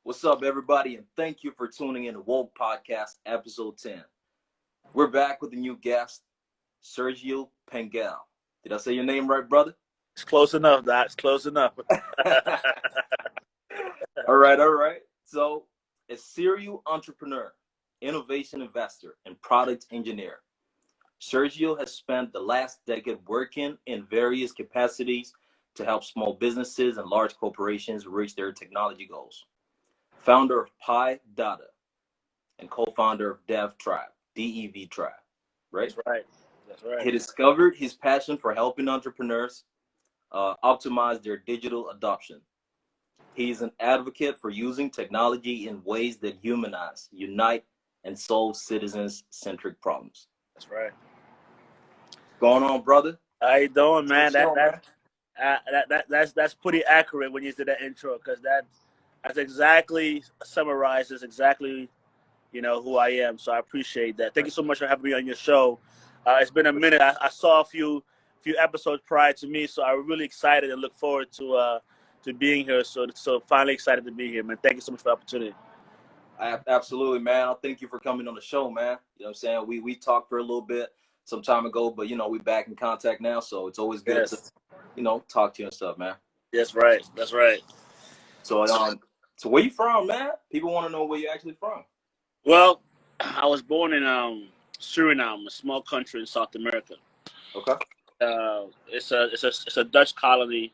What's up, everybody, and thank you for tuning in to Woke Podcast, Episode 10. We're back with a new guest, Sergio Pengel. Did I say your name right, brother? It's close enough, Doc. It's close enough. All right. So, a serial entrepreneur, innovation investor, and product engineer, Sergio has spent the last decade working in various capacities to help small businesses and large corporations reach their technology goals. Founder of Pi Data and co-founder of Dev Tribe, DEV Tribe, right? That's right. He discovered his passion for helping entrepreneurs optimize their digital adoption. He's an advocate for using technology in ways that humanize, unite, and solve citizens-centric problems. That's right. What's going on, brother? How you doing, man? Man. That's pretty accurate when you did that intro, because that's exactly summarizes exactly who I am. So I appreciate that. Thank you so much for having me on your show. It's been a minute. I saw a few episodes prior to me, so I'm really excited and look forward to being here. So finally excited to be here, man. Thank you so much for the opportunity. Absolutely, man. Thank you for coming on the show, man. You know what I'm saying? We talked for a little bit some time ago, but we're back in contact now, so it's always good to talk to you and stuff, man. That's right. So so where you from, man? People want to know where you're actually from. Well, I was born in Suriname, a small country in South America. Okay. It's a Dutch colony.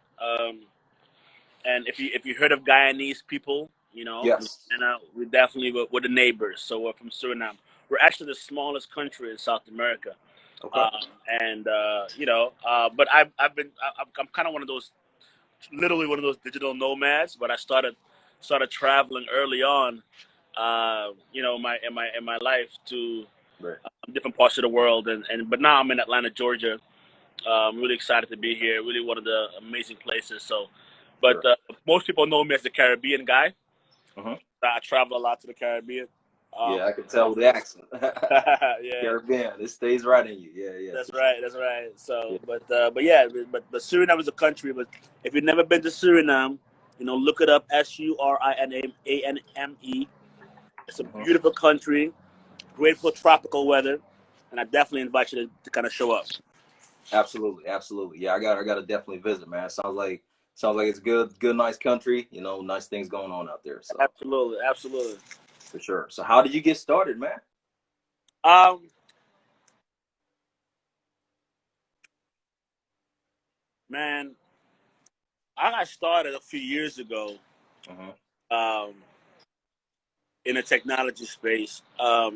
And if you heard of Guyanese people, Yes. and we definitely we're the neighbors. So we're from Suriname. We're actually the smallest country in South America. Okay. But I'm kind of literally one of those digital nomads. But I started traveling early on, in my life to different parts of the world, but now I'm in Atlanta, Georgia. I'm really excited to be here. Really one of the amazing places. So, but most people know me as the Caribbean guy. Uh-huh. I travel a lot to the Caribbean. Yeah, I can tell with the accent. Yeah, Caribbean, it stays right in you. Yeah. That's right. So, but Suriname is a country. But if you've never been to Suriname, look it up. Suriname. It's a beautiful country, great for tropical weather, and I definitely invite you to kind of show up. Absolutely. Yeah, I gotta definitely visit, man. Sounds like it's good, nice country. Nice things going on out there. So Absolutely. for sure. So how did you get started, man? Man, I got started a few years ago. In the technology space. I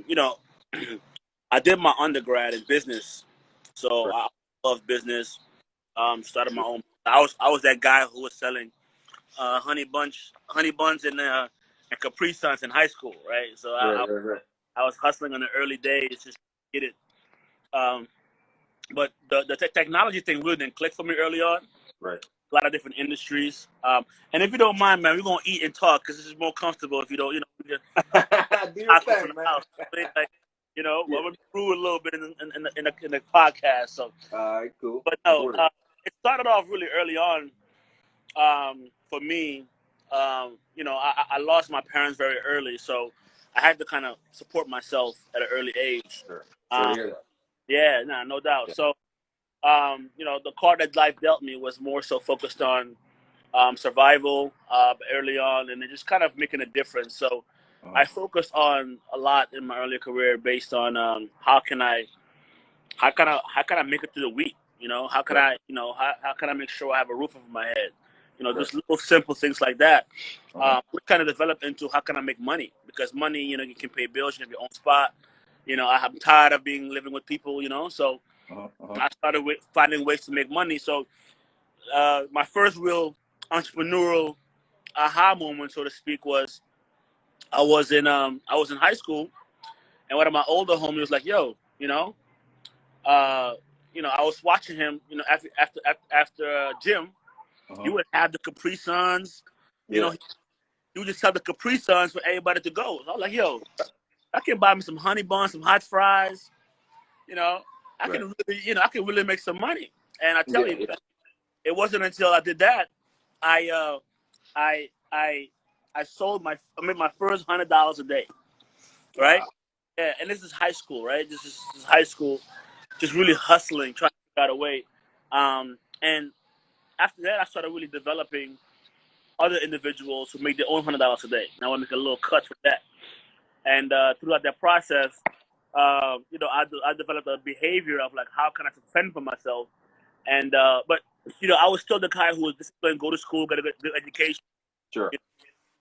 did my undergrad in business, so I love business. Started my own. I was that guy who was selling honey buns and Capri Suns in high school, right? So I was hustling in the early days just to get it. But the technology thing really didn't click for me early on. Right. A lot of different industries. And if you don't mind, man, we're gonna eat and talk because this is more comfortable. If you don't, we just do your thing, man. House. We're through a little bit in the podcast. So, all right, cool. But no, it started off really early on. For me, I lost my parents very early, so I had to kind of support myself at an early age. Sure. Yeah, no doubt. Yeah. So, the card that life dealt me was more so focused on survival early on, and then just kind of making a difference. So I focused on a lot in my early career based on how can I make it through the week? How can I make sure I have a roof over my head? Just little simple things like that. We kind of developed into how can I make money, because money, you can pay bills, you have your own spot. I'm tired of living with people, so I started finding ways to make money. So my first real entrepreneurial aha moment, so to speak, was I was in high school, and one of my older homies was like, "Yo, I was watching him, after gym, you would have the Capri Suns, you would just have the Capri Suns for everybody to go." So I was like, "Yo, I can buy me some honey buns, some hot fries, I can really make some money." And I tell you, it wasn't until I did that, I I made my first $100 a day, right? Wow. Yeah, and this is high school, right? This is high school, just really hustling, trying to figure out a way. And after that, I started really developing other individuals who make their own $100 a day. And I want to make a little cut for that. And throughout that process, I developed a behavior of like, how can I fend for myself? And but I was still the guy who was disciplined, go to school, get a good education. Sure.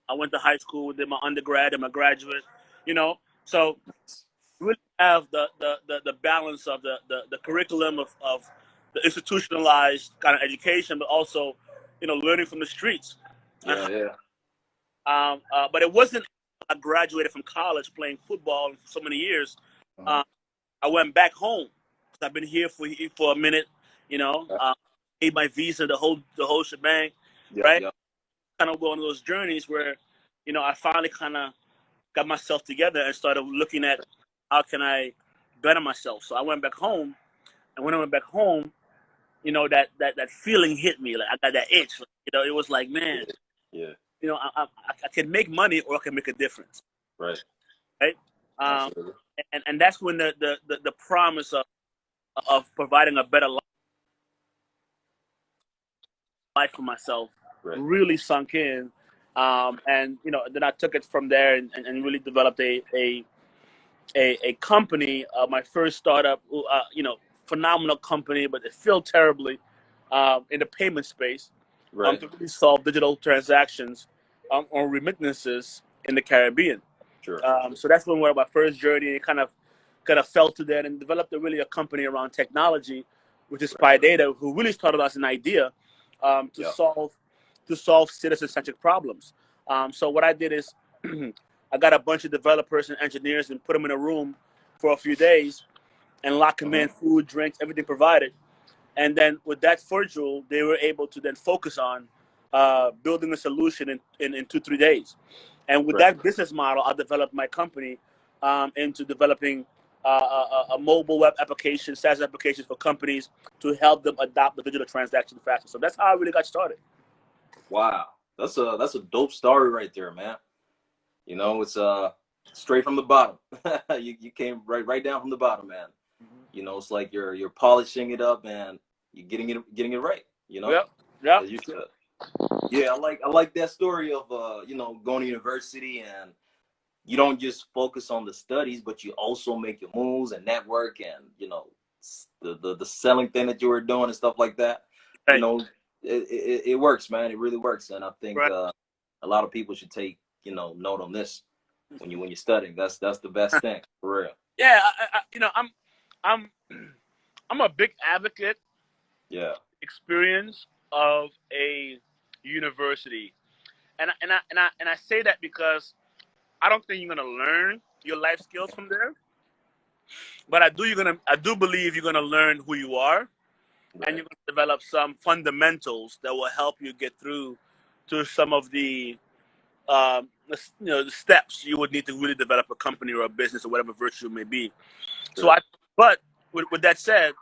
I went to high school, did my undergrad and my graduate. So really have the balance of the curriculum of the institutionalized kind of education, but also learning from the streets. Yeah, yeah. But it wasn't. I graduated from college playing football for so many years. Uh-huh. Uh, I went back home because I've been here for a minute. Yeah. Paid my visa, the whole shebang, Yep, right? yep. Kind of one of those journeys where I finally kind of got myself together and started looking at how can I better myself. So I went back home, and when I went back home, that feeling hit me. Like I got that itch. It was like, man, Yeah. Yeah. I can make money or I can make a difference, Right. right? Um, Absolutely. and that's when the promise of providing a better life for myself Right. really sunk in. And then I took it from there and really developed a company, my first startup, phenomenal company, but it failed terribly in the payment space, Right. to really solve digital transactions on remittances in the Caribbean. Sure. So that's when where my first journey kind of fell to that and developed a company around technology, which is Right. Pi Data, who really started as an idea to Yep. solve citizen-centric problems. So what I did is I got a bunch of developers and engineers and put them in a room for a few days and lock them Uh-huh. in, food, drinks, everything provided. And then with that virtual, they were able to then focus on building a solution in 2-3 days. And with Right. that business model, I developed my company into developing a mobile web application, SaaS applications for companies to help them adopt the digital transaction faster. So that's how I really got started. Wow. That's a dope story right there, man. It's straight from the bottom. You came right down from the bottom, man. It's like you're polishing it up and you're getting it right, Yep. Yep. as you should. Yeah, I like that story of going to university and you don't just focus on the studies, but you also make your moves and network and the selling thing that you were doing and stuff like that. You Right. know, it works, man. It really works, and I think Right. a lot of people should take note on this when you're studying. That's the best thing for real. Yeah. I'm I'm a big advocate Yeah. experience of a university, and I say that because I don't think you're gonna learn your life skills from there, but I do believe you're gonna learn who you are, and Right. you're gonna develop some fundamentals that will help you get through to some of the steps you would need to really develop a company or a business or whatever virtue it may be. So Sure. but with that said,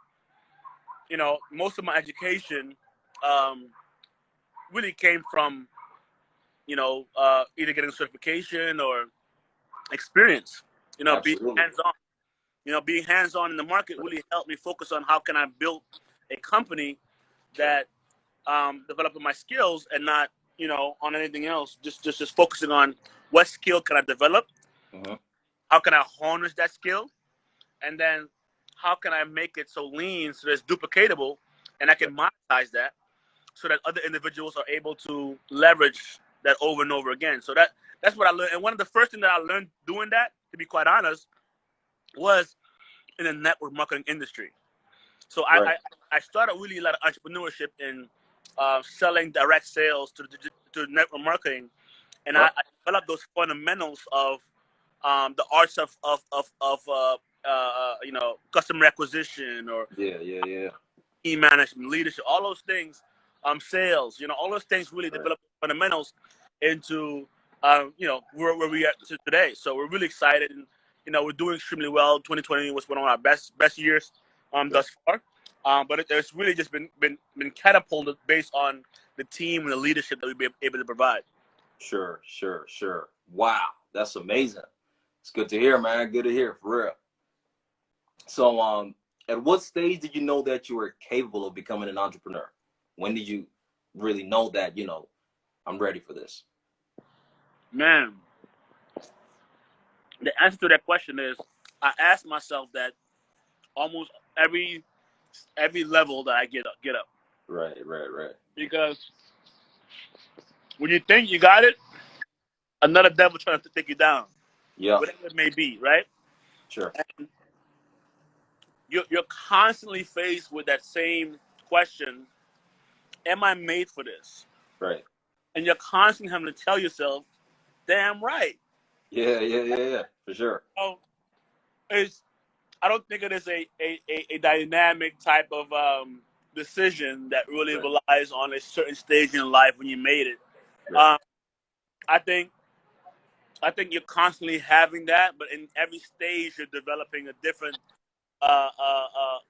most of my education um, really came from either getting a certification or experience. Being Absolutely. hands on. Being hands on in the market really helped me focus on how can I build a company Sure. that developing my skills and not on anything else. Just focusing on what skill can I develop, Uh-huh. how can I harness that skill, and then how can I make it so lean so that it's duplicatable and I Right. can monetize that so that other individuals are able to leverage that over and over again. So that's what I learned. And one of the first things that I learned doing that, to be quite honest, was in the network marketing industry. So Right. I started really a lot of entrepreneurship in selling direct sales to network marketing, and I Right. developed those fundamentals of the arts of customer acquisition or Yeah. Yeah. Yeah. team management, leadership, all those things, sales, all those things really Right. develop fundamentals into, where we are to today. So we're really excited, and we're doing extremely well. 2020 was one of our best years Right. thus far. But it's really just been catapulted based on the team and the leadership that we've been able to provide. Sure, sure, sure. Wow, that's amazing. It's good to hear, man. Good to hear, for real. So, at what stage did you know that you were capable of becoming an entrepreneur? When did you really know that, I'm ready for this? Man, the answer to that question is I ask myself that almost every level that I get up. Right, right, right. Because when you think you got it, another devil trying to take you down, Yeah, whatever it may be, right? sure. And you're constantly faced with that same question: am I made for this? Right. And you're constantly having to tell yourself, damn right. Yeah, yeah, yeah, yeah, for sure. So it's, I don't think it is a dynamic type of decision that really Right, relies on a certain stage in life when you made it. right, Um, I think you're constantly having that, but in every stage you're developing a different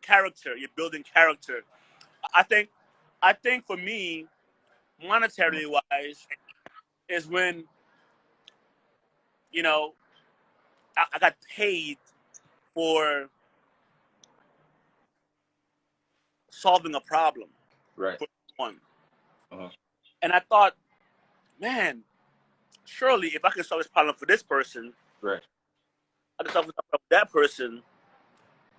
character. You're building character. I think for me, monetarily wise, is when you know I got paid for solving a problem right. for one, Uh-huh. and I thought, man, surely if I can solve this problem for this person, Right, I can solve this problem for that person.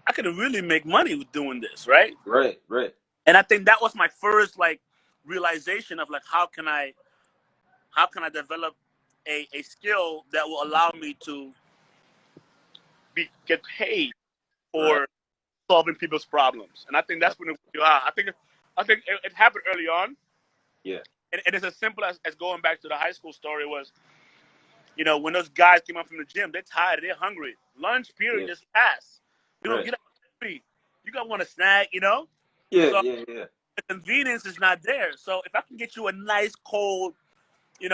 I could really make money with doing this, right? right, right, And I think that was my first like realization of like how can I develop a skill that will allow me to get paid right. for solving people's problems. And I think that's when you are. I think it happened early on, Yeah, and it's as simple as going back to the high school story was, when those guys came up from the gym, they're tired, they're hungry. Lunch period yeah, just passed. right. Get up and eat. You got want a snack. Yeah, So yeah, yeah. the convenience is not there. So if I can get you a nice cold,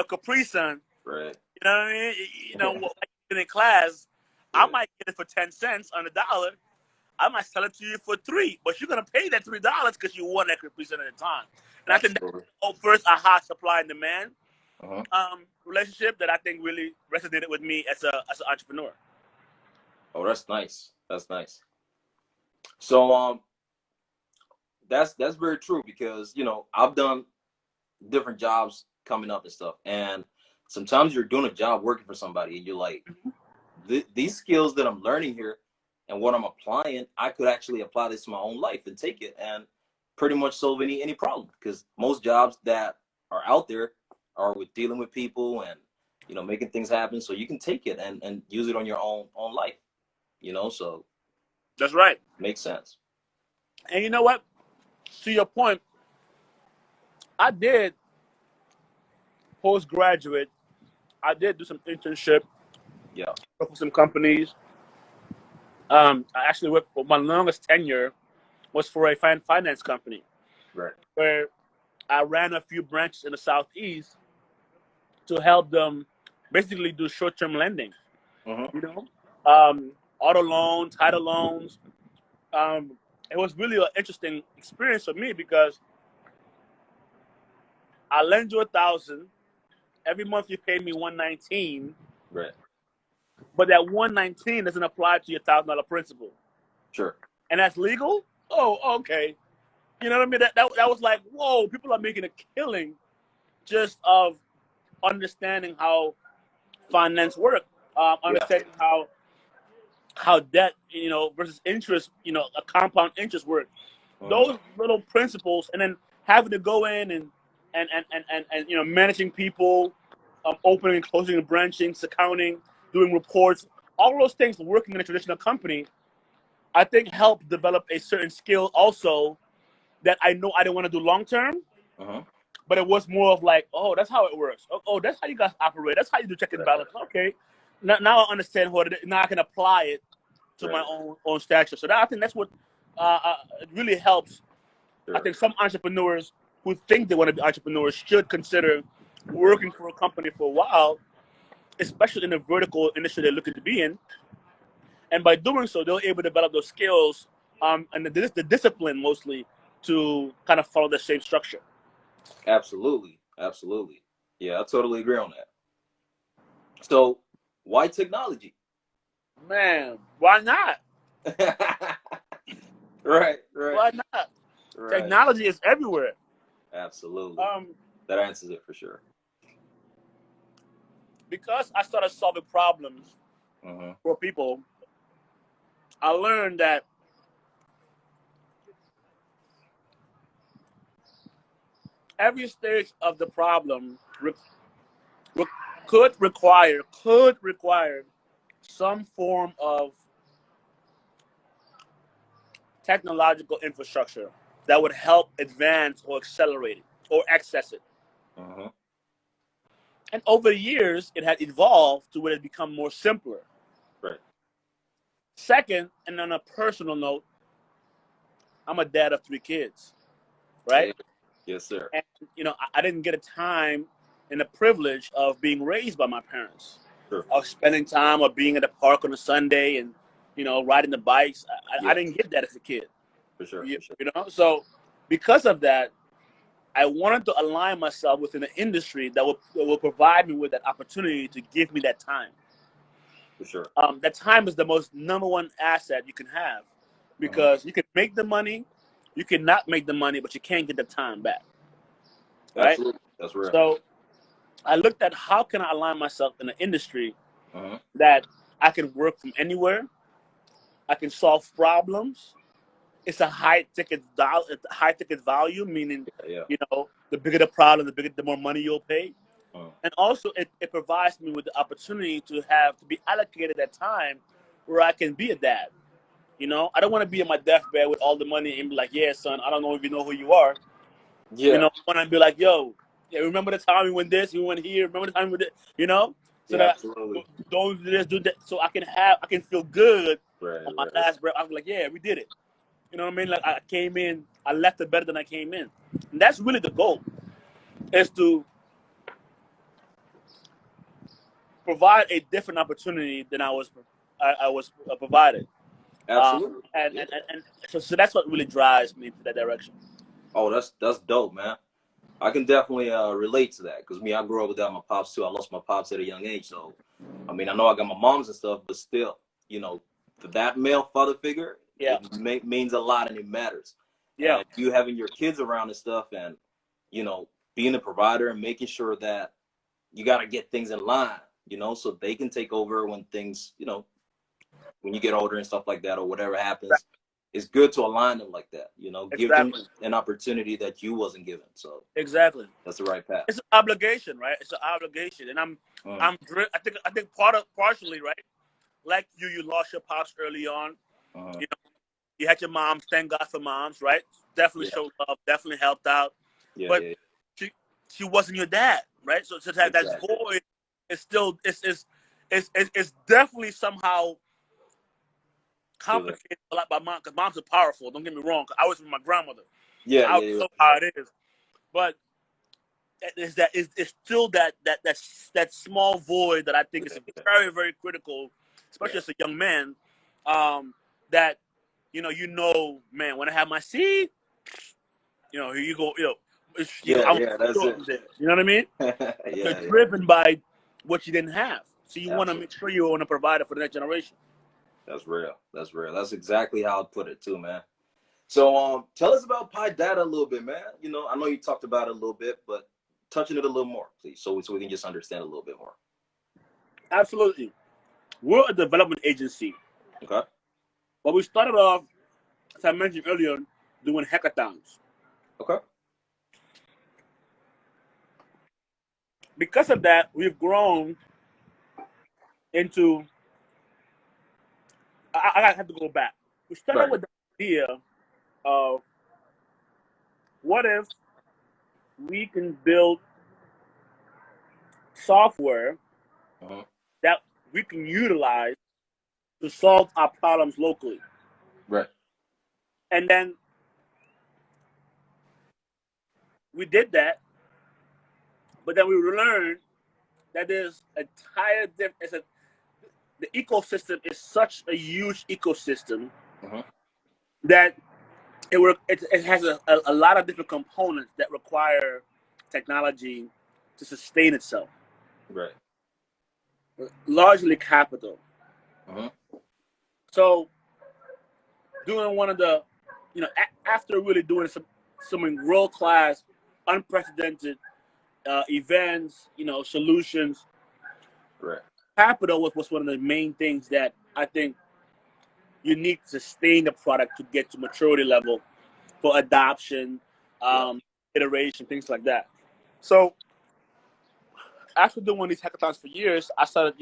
Capri Sun, Right. you know what I mean? Like in class, I Yeah, might get it for 10 cents on the dollar. I might sell it to you for $3, but you're gonna pay that $3 because you want that Capri Sun at the time. And I think that's absolutely. the first aha supply and demand Uh-huh. relationship that I think really resonated with me as an entrepreneur. Oh, that's nice. That's nice. So, that's very true because I've done different jobs coming up and stuff, and sometimes you're doing a job working for somebody, and you're like, these skills that I'm learning here and what I'm applying, I could actually apply this to my own life and take it and pretty much solve any problem. Because most jobs that are out there are with dealing with people and making things happen. So you can take it and use it on your own life. So That's right. makes sense. And you know what? To your point, I did postgraduate. I did do some internship, Yeah. work for some companies. I actually worked for my longest tenure was for a finance company Right. where I ran a few branches in the southeast to help them basically do short-term lending. Mm-hmm. You know, auto loans, title loans. It was really an interesting experience for me because I lend you 1,000 every month. You pay me 119, Right. but that 119 doesn't apply to your $1,000 principal, Sure. and that's legal. Oh, okay. You know what I mean? That was like, whoa! People are making a killing just of understanding how finance work, Yeah. understanding how debt, versus interest, a compound interest work. Mm-hmm. Those little principles, and then having to go in and managing people, opening and closing and branching, accounting, doing reports, all those things working in a traditional company, I think helped develop a certain skill also that I know I didn't want to do long term, Mm-hmm. but it was more of like, oh, that's how it works. Oh, that's how you guys operate. That's how you do check and Right. balance. Okay, now I understand what it is. Now I can apply it to my Right. own stature. So I think that's what it really helps. I Sure. think some entrepreneurs who think they want to be entrepreneurs should consider working for a company for a while, especially in the vertical industry they're looking to be in. And by doing so, they're able to develop those skills and the discipline mostly to kind of follow the same structure. Absolutely. Absolutely. Yeah, I totally agree on that. So why technology? Man, why not? Right, right, Why not? right. Technology is everywhere. Absolutely. Um, That answers it for sure. because I started solving problems Hmm. for people, I learned that every stage of the problem re- could require some form of technological infrastructure that would help advance or accelerate it or access it. Hmm. And over the years, it had evolved to where it become more simpler. Right. Second, and on a personal note, I'm a dad of 3 kids, right? Hey, yes, sir. And I didn't get a time and the privilege of being raised by my parents, Sure. of spending time or being at the park on a Sunday and riding the bikes. I Yeah, didn't get that as a kid, for sure, you, for sure, you know. So because of that, I wanted to align myself within an industry that will provide me with that opportunity to give me that time. for sure. That time is the most number one asset you can have, Hmm. because you can make the money, you cannot make the money, but you can't get the time back, right? Absolutely. That's real. So I looked at how can I align myself in an industry Hmm. that I can work from anywhere, I can solve problems. It's a high ticket value, meaning Yeah, the bigger the problem, the more money you'll pay. yeah. And also it provides me with the opportunity to be allocated that time where I can be a dad. I don't want to be on my deathbed with all the money and be like, yeah, son, I don't know if you know who you are. Yeah, I want to be like, yo, yeah, remember the time we went this, we went here, remember the time we did, so yeah, that absolutely. don't do this, do that, so I can feel good Right, on my right, right. last breath. I'm like, yeah, we did it. You know what I mean? Like I came in, I left it better than I came in, and that's really the goal, is to provide a different opportunity than I was provided. Absolutely. Yeah. And so that's what really drives me into that direction. Oh, that's dope, man. I can definitely relate to that because me, I grew up without my pops too. I lost my pops at a young age, so I mean, I know I got my moms and stuff, but still, for that male father figure, Yeah, means a lot and it matters. yeah, And you having your kids around and stuff, and you know, being a provider and making sure that you got to get things in line, so they can take over when things, when you get older and stuff like that or whatever happens. It's good to align them like that, give them exactly, an opportunity that you wasn't given. So exactly. that's the right path. It's an obligation, right? It's an obligation, and Mm, I think partially, right? Like you lost your pops early on. uh, You know, you had your moms. Thank God for moms, right? Definitely yeah, showed love. Definitely helped out. yeah, But yeah, she she wasn't your dad, right? So that exactly. void is still it's definitely somehow Still there. complicated a lot by mom, because moms are powerful. Don't get me wrong. 'Cause I was with my grandmother, so Yeah, I yeah, yeah, know for how sure. it is. But it's still that small void that I think is Yeah, very, very critical, especially yeah, as a young man. That man, when I have my seed, here you go, yeah, I'm yeah. That's sure it. I'm there. You know what I mean? Yeah, But you're yeah, driven by what you didn't have, so you want to absolutely. make sure you want to provide it for the next generation. That's real. That's real. That's exactly how I put it too, man. So, tell us about Pi Data a little bit, man. I know you talked about it a little bit, but touching it a little more, please, so we can just understand a little bit more. Absolutely, we're a development agency, Okay. but we started off, as I mentioned earlier, doing hackathons. Okay. Because of that, we've grown into. I have to go back. We started Right. with the idea of what if we can build software Uh-huh. that we can utilize to solve our problems locally. Right. And then we did that, but then we learned that there's a entire different. The ecosystem is such a huge ecosystem Uh-huh. that it has a lot of different components that require technology to sustain itself. Right. largely capital. Mhm. So doing one of the, after really doing some world class, unprecedented events, solutions, Right. capital was one of the main things that I think you need to sustain the product to get to maturity level for adoption, Yeah. iteration, things like that. So after doing these hackathons for years, I started,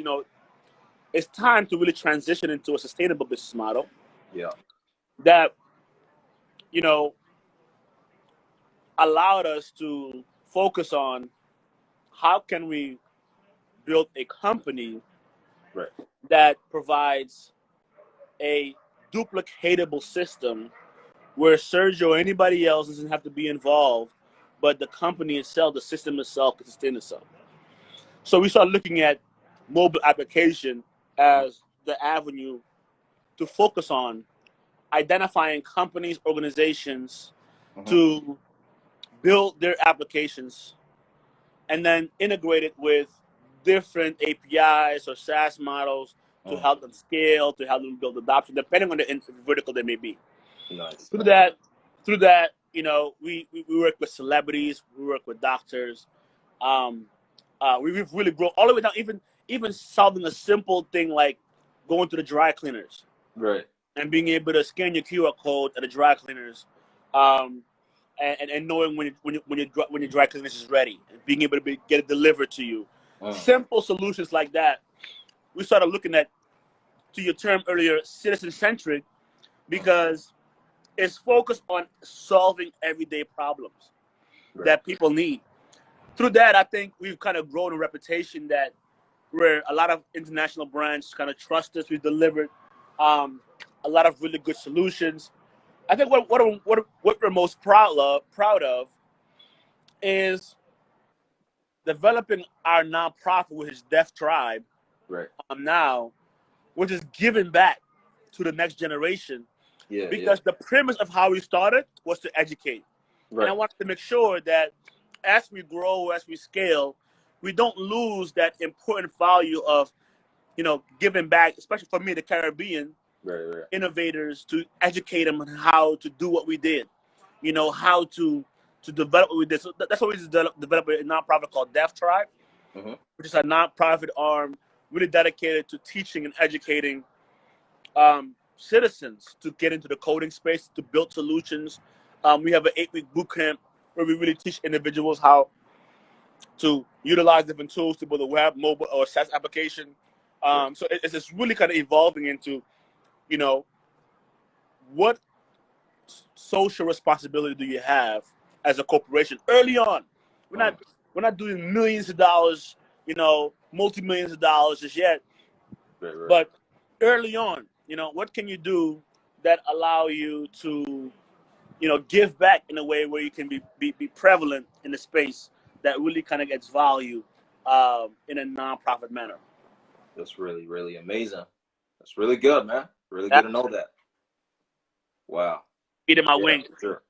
it's time to really transition into a sustainable business model Yeah. that, you know, allowed us to focus on how can we build a company Right. that provides a duplicatable system where Sergio or anybody else doesn't have to be involved, but the company itself, the system itself, can sustain itself. So we started looking at mobile application Mhm. as the avenue to focus on identifying companies, organizations Mhm. to build their applications and then integrate it with different APIs or SaaS models to Mm. help them scale, to help them build adoption, depending on the vertical they may be. Nice. Through Nice. that, through that, we work with celebrities, we work with doctors. Um, we've really grown all the way down, even solving a simple thing like going to the dry cleaners Right. and being able to scan your QR code at the dry cleaners, um, and knowing when your dry cleaners is ready, and being able to get it delivered to you. Mm. Simple solutions like that. We started looking at, to your term earlier, citizen centric, Mm. because it's focused on solving everyday problems Right. that people need. Through that, I think we've kind of grown a reputation that where a lot of international brands kind of trust us. We've delivered um, a lot of really good solutions. I think what we're most proud of is developing our nonprofit, which is Deaf Tribe, Right. now, which is giving back to the next generation. Yeah. Yeah. Because the premise of how we started was to educate. And I Right. wanted to make sure that as we grow, as we scale, we don't lose that important value of, giving back, especially for me, the Caribbean Right. Right. innovators, to educate them on how to do what we did, how to develop what we did. So that's why we developed a nonprofit called Deaf Tribe, Mhm. which is a nonprofit arm really dedicated to teaching and educating citizens to get into the coding space, to build solutions. We have an 8-week boot camp where we really teach individuals how to utilize different tools to build a web, mobile, or SaaS application. Right. So it's just really kind of evolving into, you know, what social responsibility do you have as a corporation early on? We're not Mm. we're not doing millions of dollars, multi-millions of dollars just yet, Right. Right. but early on, what can you do that allow you to, give back in a way where you can be prevalent in the space that really kind of gets value in a nonprofit manner. That's really really amazing. That's really good, man. Really good Yeah. to know that. Wow. Eating my Yeah, wings. for sure.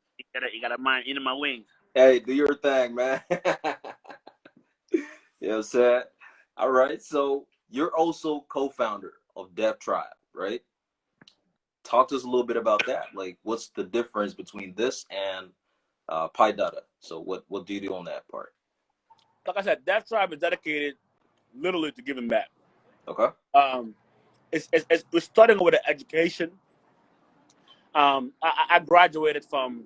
You gotta mind eating my wings. Hey, do your thing, man. You know what I'm saying? All right. So you're also co-founder of Dev Tribe, right? Talk to us a little bit about that. Like, what's the difference between this and Pi Data? So what do you do on that part? Like I said, that tribe is dedicated literally to giving back. Okay. Um, we're starting with an education. I graduated from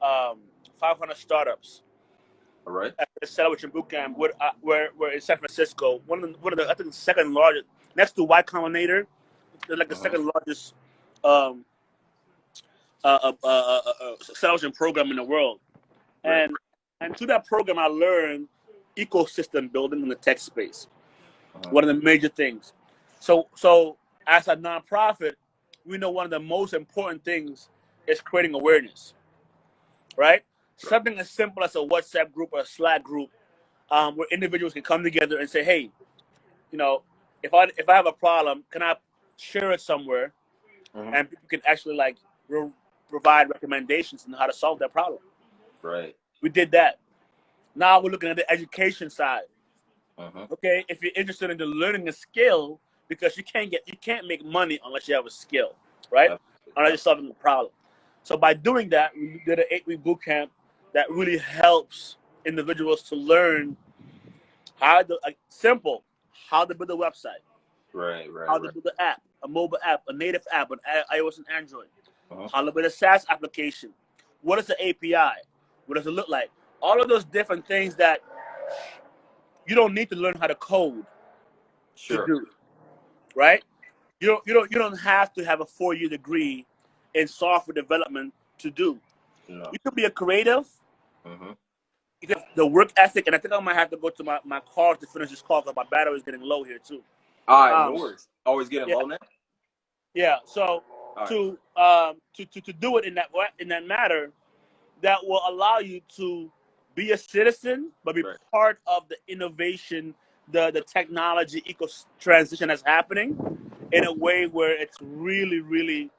500 startups All right. at the Celebration Bootcamp, where in San Francisco, one of the I think the second largest, next to Y Combinator, they're like the Mm-hmm. second largest um, celebration program in the world. Right. And through that program, I learned ecosystem building in the tech space. Mm-hmm. One of the major things. So as a nonprofit, we know one of the most important things is creating awareness, right? Right. Something as simple as a WhatsApp group or a Slack group, where individuals can come together and say, "Hey, you know, if I have a problem, can I share it somewhere?" Mm-hmm. And people can actually like provide recommendations on how to solve that problem. Right. We did that. Now we're looking at the education side. Okay, if you're interested in learning a skill, because you can't make money unless you have a skill, right? Unless you're solving a problem. So by doing that, we did an 8-week boot camp that really helps individuals to learn how to how to build a website, how to build an app, a mobile app, a native app on iOS and Android, how to build a SaaS application. What is the API? What does it look like? All of those different things that you don't need to learn how to code to do, right? You don't have to have a 4-year degree in software development to do. No. You could be a creative. You could have the work ethic, and I think I might have to go to my car to finish this call because my battery is getting low here too. All right, no worries. Always getting low now. Yeah. So to do it in that matter, that will allow you to be a citizen, but be part of the innovation, the technology eco transition that's happening in a way where it's really, really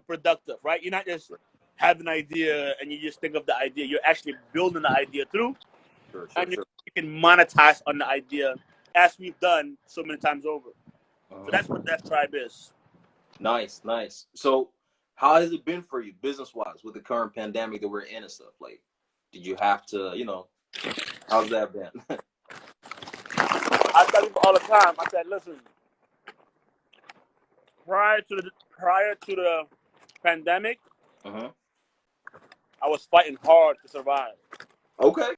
productive, right? You're not just have an idea and you just think of the idea. You're actually building the idea through, and you can monetize on the idea, as we've done so many times over. So that's what Death Tribe is. Nice. So how has it been for you business-wise with the current pandemic that we're in and stuff? Like, did you have to, how's that been? I tell people all the time, I said, listen, prior to the pandemic, I was fighting hard to survive. Okay.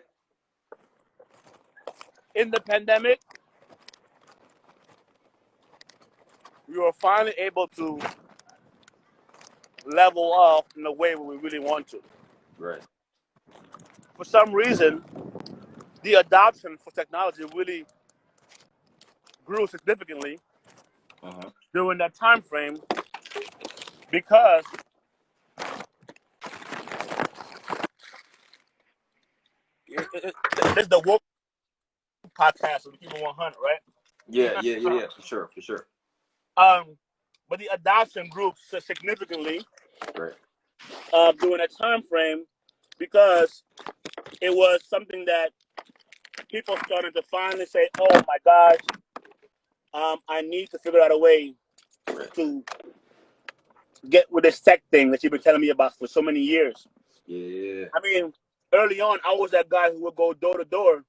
In the pandemic, we were finally able to level off in the way we really want to. Right. For some reason, the adoption for technology really grew significantly during that time frame because it's the woke podcast of the People 100, right? Yeah, for sure. But the adoption grew significantly during that time frame because it was something that people started to finally say, "Oh my gosh, I need to figure out a way to get with this tech thing that you've been telling me about for so many years." Yeah. I mean, early on, I was that guy who would go door to door,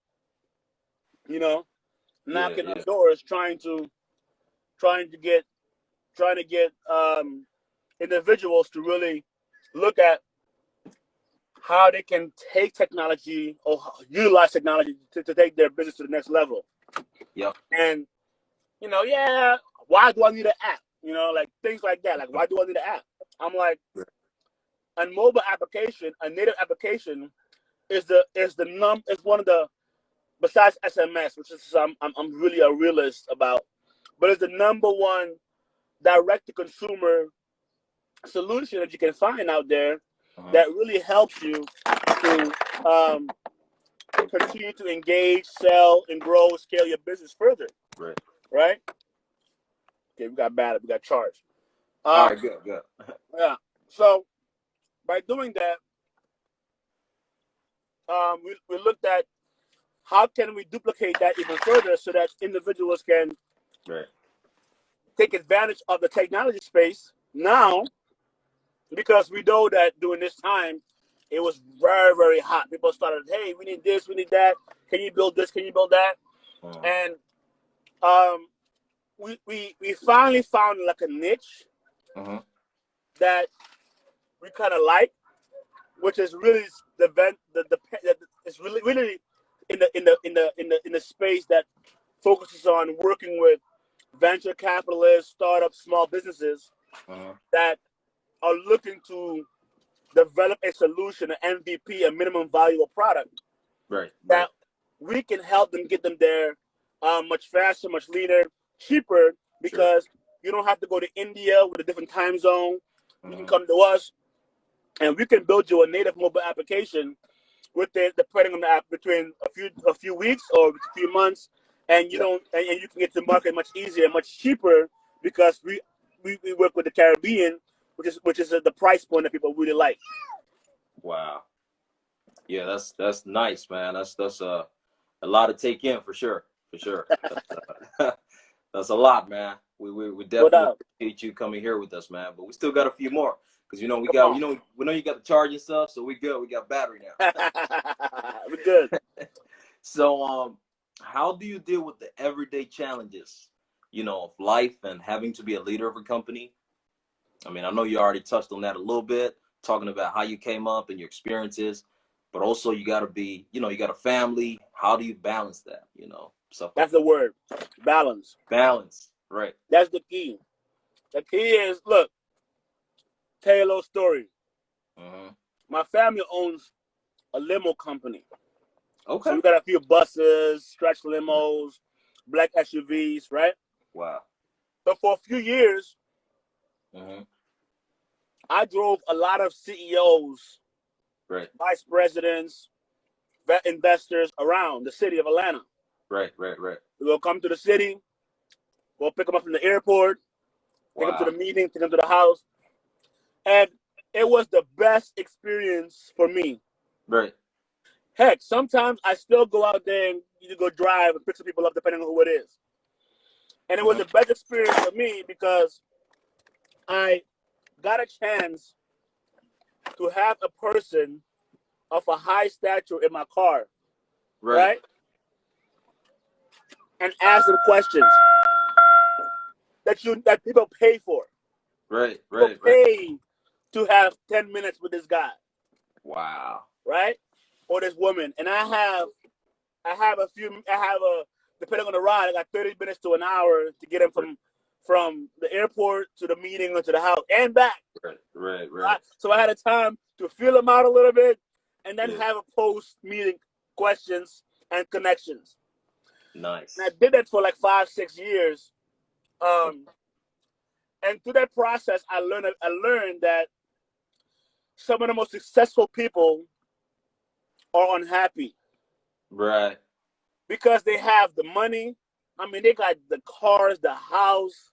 knocking on doors, trying to get individuals to really look at how they can take technology or utilize technology to take their business to the next level. Yep. And why do I need an app? Like things like that. Like, why do I need an app? I'm like, a mobile application, a native application, is one of the, besides SMS, which is I'm really a realist about, but it's the number one direct to consumer solution that you can find out there that really helps you to continue to engage, sell, and grow, scale your business further. Right? Okay, we got battery, we got charge. All right, good. Yeah. So by doing that, we looked at how can we duplicate that even further so that individuals can take advantage of the technology space now, because we know that during this time it was very, very hot. People started, hey, we need this, we need that. Can you build this? Can you build that? And we finally found like a niche that we kind of like, which is really it's really in the space that focuses on working with venture capitalists, startups, small businesses that are looking to develop a solution, an MVP, a minimum valuable product, that we can help them get them there much faster, much leaner, cheaper, because you don't have to go to India with a different time zone. You can come to us, and we can build you a native mobile application depending on the app, between a few weeks or a few months, and you can get to market much easier, much cheaper, because we work with the Caribbean, which is the price point that people really like. Wow. Yeah, that's nice, man. That's a lot to take in for sure. for sure. That's a lot, man. We No definitely doubt. appreciate you coming here with us, man. But we still got a few more because Come on. we know you got the charging stuff, so we good. We got battery now. We're good. So, how do you deal with the everyday challenges, of life and having to be a leader of a company? I mean, I know you already touched on that a little bit, talking about how you came up and your experiences, but also you got to be, you got a family. How do you balance that? Stuff like That's the word. Balance. balance, right? That's the key. The key is, look, tell you a little story. Mm-hmm. My family owns a limo company. So Okay. we got a few buses, stretch limos, black SUVs, right? Wow. So for a few years, Mm-hmm. I drove a lot of CEOs, Right. vice presidents, investors around the city of Atlanta. Right. We'll come to the city, we'll pick them up from the airport, take them to Wow. the meeting, take them to the house. And it was the best experience for me. Right. Heck, sometimes I still go out there and you go drive and pick some people up depending on who it is. And it was Mm-hmm. the best experience for me because I got a chance to have a person of a high stature in my car, right? And ask them questions that people pay for. Right. People pay to have 10 minutes with this guy, Wow. right? Or this woman. And depending on the ride, I got 30 minutes to an hour to get him from the airport to the meeting or to the house and back. Right. So I had a time to feel him out a little bit and then Yeah. have a post-meeting questions and connections. Nice. And I did that for like 5-6 years. And through that process, I learned that some of the most successful people are unhappy. Right. Because they have the money. I mean, they got the cars, the house,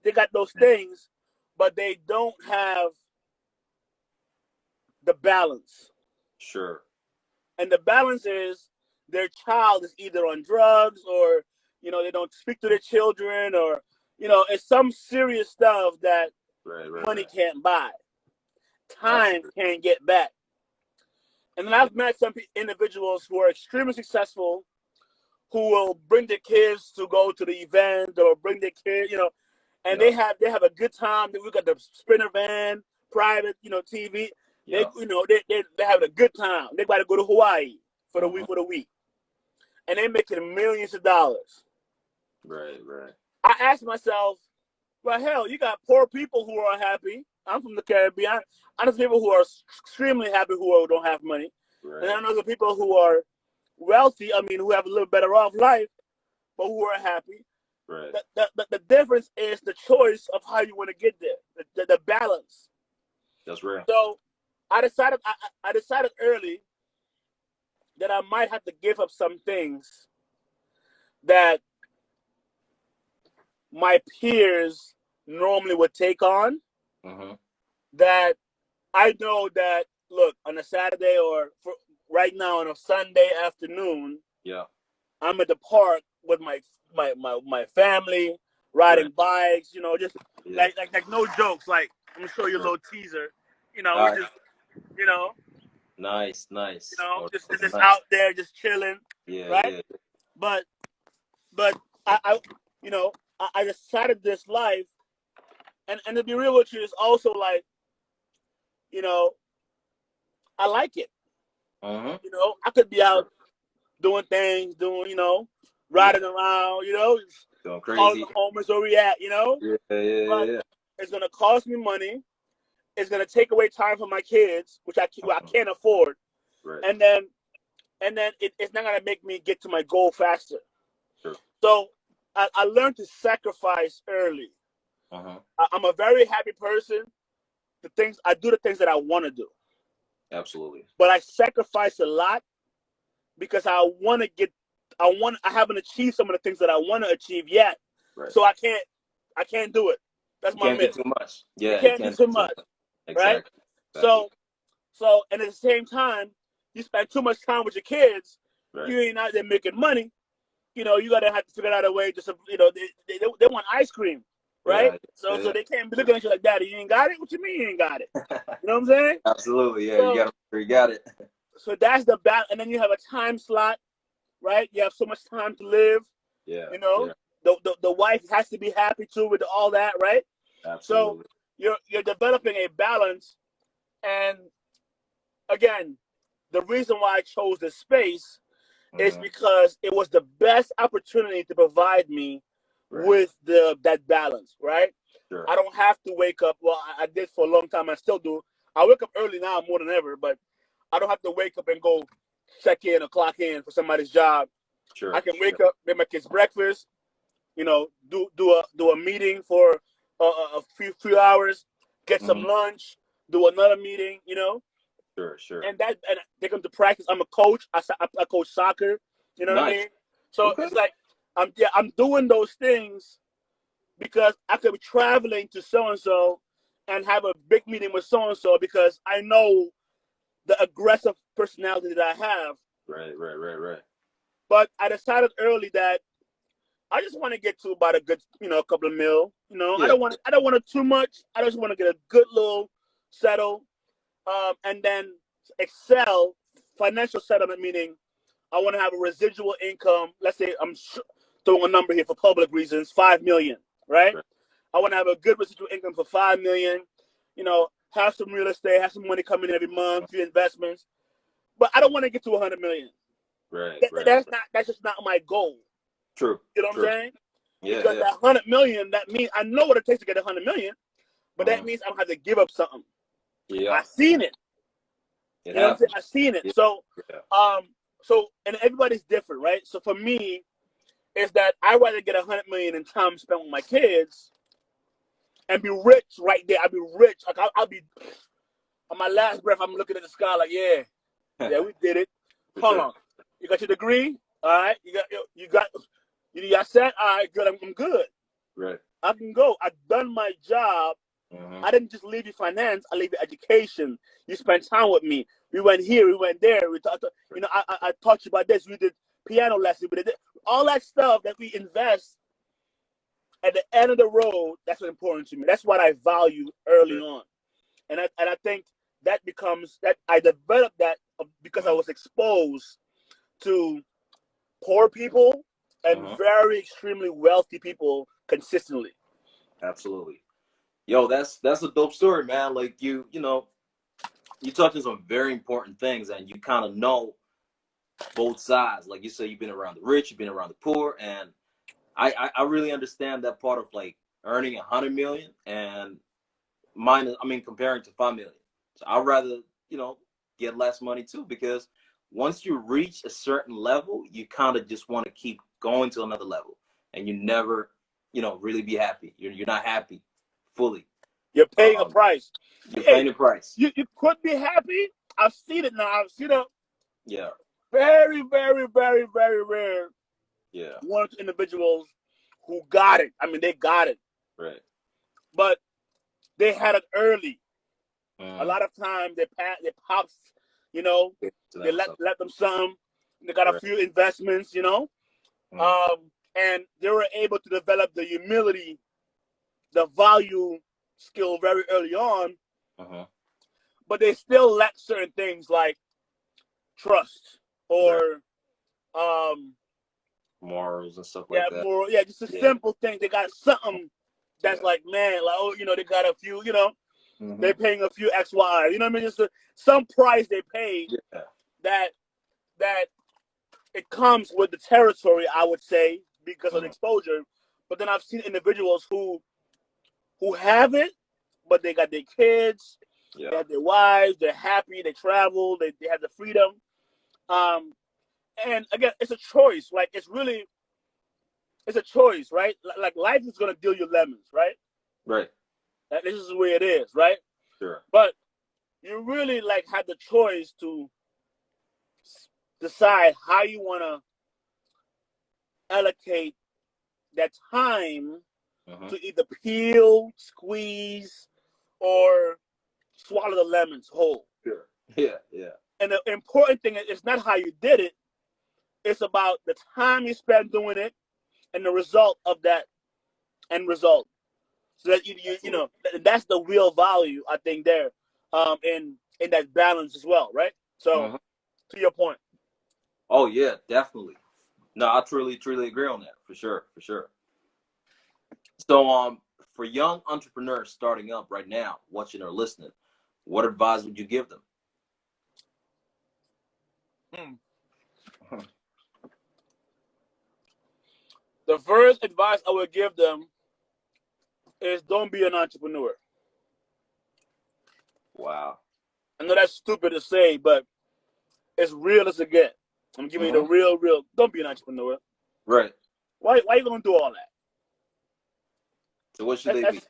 they got those things, but they don't have the balance. Sure. And the balance is their child is either on drugs or, they don't speak to their children or, it's some serious stuff that money can't buy. Time can't get back. And then I've met some individuals who are extremely successful who will bring their kids to go to the event or bring their kids, and they have a good time. They look at the Sprinter van, private, TV. They have a good time. They got to go to Hawaii for the week, and they're making millions of dollars. Right. I asked myself, well, hell, you got poor people who are happy. I'm from the Caribbean. I know people who are extremely happy who don't have money, and I know the people who are wealthy, who have a little better off life, but who are happy. Right. The difference is the choice of how you want to get there, the balance. That's real. So I decided early that I might have to give up some things that my peers normally would take on. Mm-hmm. That I know that, look, on a Saturday or right now on a Sunday afternoon, I'm at the park with my family, riding bikes, just like no jokes. Like, I'm gonna show you a little teaser, just Nice. just out there, just chilling, right? Yeah. But I I decided this life, and to be real with you, is also like, I like it. Mm-hmm. I could be out doing things, riding around, Going calling crazy. the homeless where we at, But Yeah. it's gonna cost me money. It's gonna take away time from my kids, which I can't afford. Right. And then it's not gonna make me get to my goal faster. Sure. So I learned to sacrifice early. Uh-huh. I'm a very happy person. I do the things that I want to do. Absolutely. But I sacrifice a lot because I haven't achieved some of the things that I want to achieve yet. Right. So I can't do it. That's my myth. You can't do too much. Yeah, you can't do too much. Right? Exactly. So and at the same time, you spend too much time with your kids, right. you ain't out there making money. you know, you gotta have to figure out a way to, you know, they want ice cream, right? Yeah, So yeah. they can't be looking at you like, Daddy, you ain't got it. What you mean you ain't got it? You know what I'm saying? Absolutely, yeah. You So got you got it. so that's the balance, and then you have a time slot, right? You have so much time to live. Yeah, You know, yeah. the wife has to be happy too with all that, right? So Absolutely. you're developing a balance, and again, the reason why I chose this space is Hmm. because it was the best opportunity to provide me Right. with that balance, right? Sure. I don't have to wake up. Well, I did for a long time. I still do. I wake up early now more than ever, but I don't have to wake up and go check in or clock in for somebody's job. I Sure. can Sure. wake up, make my kids breakfast, you know, do a meeting for a few hours, get some Hmm. lunch, do another meeting, you know, Sure. Sure. and they come to practice. I'm a coach. I coach soccer. You know what I Nice. mean? So Okay. it's like I'm doing those things because I could be traveling to so and so and have a big meeting with so and so because I know the aggressive personality that I have. Right. Right. Right. Right. But I decided early that I just want to get to about a good, you know, a couple of mil. You know, Yeah. I don't want it too much. I just want to get a good little settle, and then excel. Financial settlement meaning I want to have a residual income. Let's say throwing a number here for public reasons, 5 million, right? Right. I want to have a good residual income for 5 million. You know, have some real estate, have some money coming in every month, few investments, but I don't want to get to 100 million. Right. That, Right. that's not. That's just not my goal. True. You know what I'm True. saying? Yeah. Because Yeah. that 100 million, that means I know what it takes to get 100 million, but that Hmm. means I'm gonna have to give up something. Yeah. I seen it. It You know what I'm saying? happens. I seen it. Yeah. So, Yeah. and everybody's different, right? So for me, is that I'd rather get 100 million in time spent with my kids and be rich right there. I'll be rich. Like I'll be on my last breath. I'm looking at the sky like, yeah, we did it. For Hold sure. on, you got your degree, all right? You got set, all right? Good, I'm good. Right. I can go. I've done my job. Hmm. I didn't just leave you finance. I leave you education. You spent time with me. We went here. We went there. We talked. You know, I taught you about this. We did piano lessons. We did all that stuff that we invest at the end of the road. That's what's important to me. That's what I value early Sure. on, and I think that becomes that I developed that because I was exposed to poor people and Hmm. very extremely wealthy people consistently. Absolutely. Yo, that's a dope story, man. Like you know, you touching some very important things, and you kind of know both sides. Like you say, you've been around the rich, you've been around the poor, and I really understand that part of like earning 100 million and minus. I mean, comparing to 5 million. So I'd rather get less money too because once you reach a certain level, you kind of just want to keep going to another level, and you never really be happy. You're not happy fully. You're paying a Um, price. you're Hey, paying the price. you could be happy. I've seen it now. I've seen it Yeah, very, very, very, very rare. yeah, One or two individuals who got it. I mean, they got it, right. but they had it early. A Mm. lot of times they pops, you know, To they them, let them some. They got a right. few investments, you know, Mm. and they were able to develop the humility, the value skill very early on. Uh-huh. But they still lack certain things like trust Right. or um Morals and stuff yeah, like that. more, yeah, just a Yeah, simple thing. They got something that's yeah. like, man, like, oh, you know, they got a few, you know, Mm-hmm. they're paying a few XY, you know what I mean? Just some price they pay Yeah. that that it comes with the territory, I would say, because of the Uh-huh. exposure. But then I've seen individuals who have it, but they got their kids, they Yeah. have their wives, they're happy, they travel, they have the freedom. Um, and again, it's a choice. Like it's a choice, right? Like life is gonna deal you lemons, right? Right. Like, this is the way it is, right? Sure. But you really like had the choice to decide how you wanna allocate that time Uh-huh. to either peel, squeeze, or swallow the lemons whole. Sure. Yeah. Yeah. And the important thing is not how you did it, It's about the time you spend doing it and the result of that end result. So that you know that's the real value I think there, in that balance as well, right? So to your point. Oh yeah, definitely. No, I truly agree on that for sure, for sure. So for young entrepreneurs starting up right now, watching or listening, what advice would you give them? The first advice I would give them is don't be an entrepreneur. Wow. I know that's stupid to say, but it's real as it gets. I'm giving you the real. Don't be an entrepreneur. Right. Why you gonna do all that? So what should they be?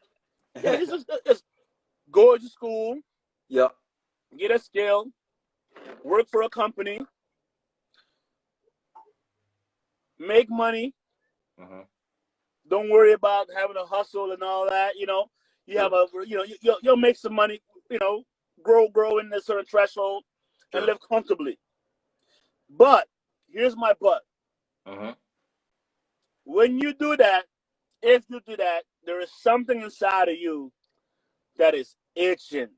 Yeah, just go to school, Yep. get a skill, work for a company, make money. Don't worry about having a hustle and all that. You know, you have you'll make some money. You know, grow in a certain threshold and live comfortably. But here's my but. When you do that, if you do that, there is something inside of you that is itching.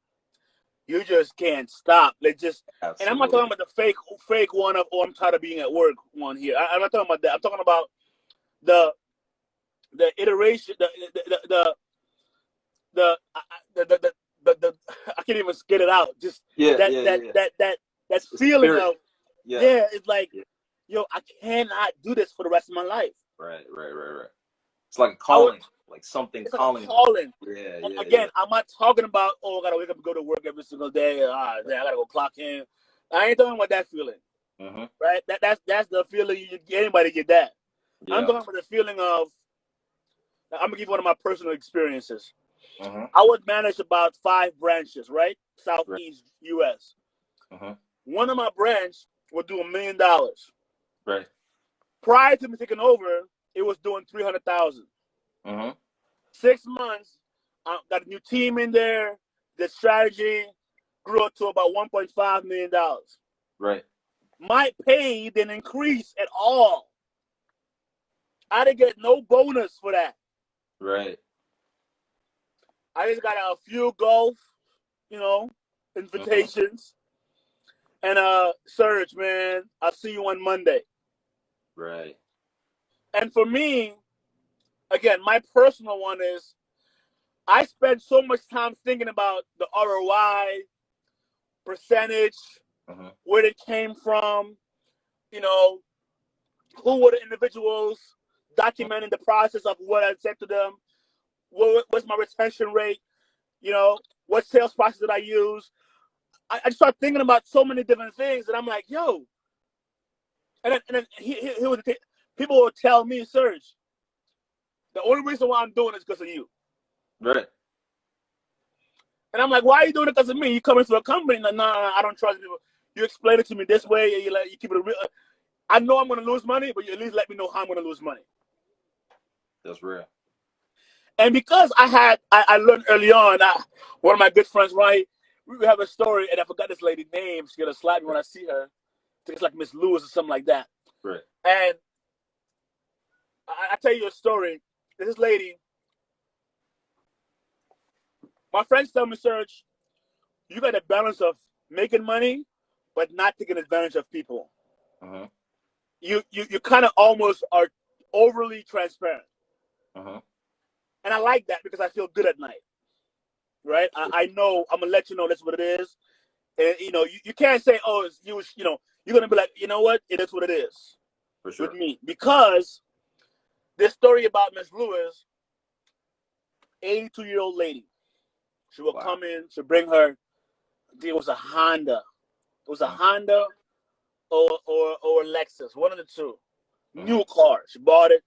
You just can't stop. And I'm not talking about the fake one of, oh, I'm tired of being at work one here. I'm not talking about that. I'm talking about the iteration, the I can't even get it out. Just that feeling of it's like, yo, I cannot do this for the rest of my life. Right. It's like a calling, like something it's calling. Like a calling. Yeah. Again, I'm not talking about, oh, I gotta wake up and go to work every single day. I gotta go clock in. I ain't talking about that feeling. Right? That's the feeling anybody get that. Yeah. I'm talking about the feeling of. I'm gonna give you one of my personal experiences. I would manage about 5 branches, right? Southeast U.S. One of my branch would do $1 million. Right. Prior to me taking over, it was doing 300,000. 6 months, got a new team in there. The strategy grew up to about $1.5 million. Right. My pay didn't increase at all. I didn't get no bonus for that. Right. I just got a few golf, invitations. And Serge, man, I'll see you on Monday. Right. And for me, again, my personal one is I spend so much time thinking about the ROI, percentage, where it came from, who were the individuals, documenting the process of what I said to them, what's my retention rate, what sales process did I use. I just start thinking about so many different things, and I'm like, yo. And then people will tell me, Serge, the only reason why I'm doing it is because of you. Right. And I'm like, why are you doing it because of me? You come into a company, like, nah, I don't trust people. You explain it to me this way, and you keep it real. I know I'm going to lose money, but you at least let me know how I'm going to lose money. That's real. And because I learned early on, one of my good friends, right, we have a story, and I forgot this lady's name. She's going to slap me when I see her. I think it's like Miss Lewis or something like that. Right. And I tell you a story. This lady, my friends tell me, Serge, you got a balance of making money, but not taking advantage of people. You kind of almost are overly transparent. And I like that because I feel good at night. Right? I know I'm going to let you know that's what it is. And, you can't say, oh, you're going to be like, you know what? It is what it is. For sure. With me. Because this story about Miss Lewis, 82-year-old lady, she will come in, she'll bring her, it was a Honda. It was a Honda or a Lexus, one of the two. New car. She bought it,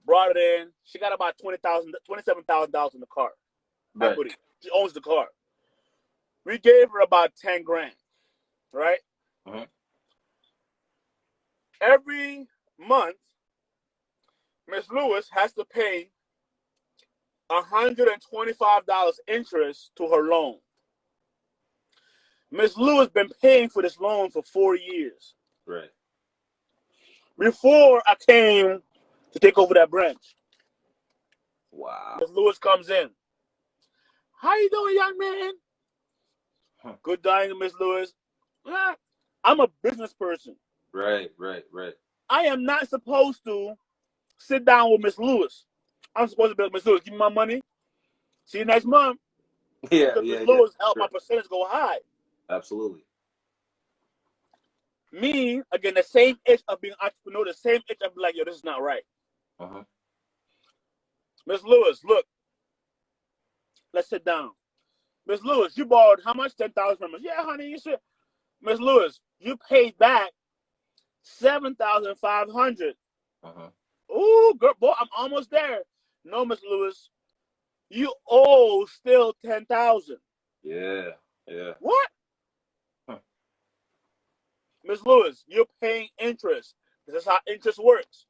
brought it in. She got about $27,000 in the car. Right. Equity. She owns the car. We gave her about 10 grand, right? Every month, Miss Lewis has to pay $125 interest to her loan. Miss Lewis been paying for this loan for 4 years. Right. before I came to take over that branch. Wow. Miss Lewis comes in. How you doing, young man? Good dying, Miss Lewis. I'm a business person. Right. I am not supposed to sit down with Miss Lewis. I'm supposed to be like, Miss Lewis, give me my money. See you next month. Yeah. Because Miss Lewis helped my percentage go high. Absolutely. Me, again, the same itch of being an entrepreneur, the same itch of like, yo, this is not right. Miss Lewis, look, let's sit down. Miss Lewis, you borrowed how much? 10,000 from us. Yeah, honey, you should. Miss Lewis, you paid back 7,500. Ooh, girl, boy, I'm almost there. No, Miss Lewis, you owe still 10,000. Yeah. What? Miss Lewis, you're paying interest. This is how interest works.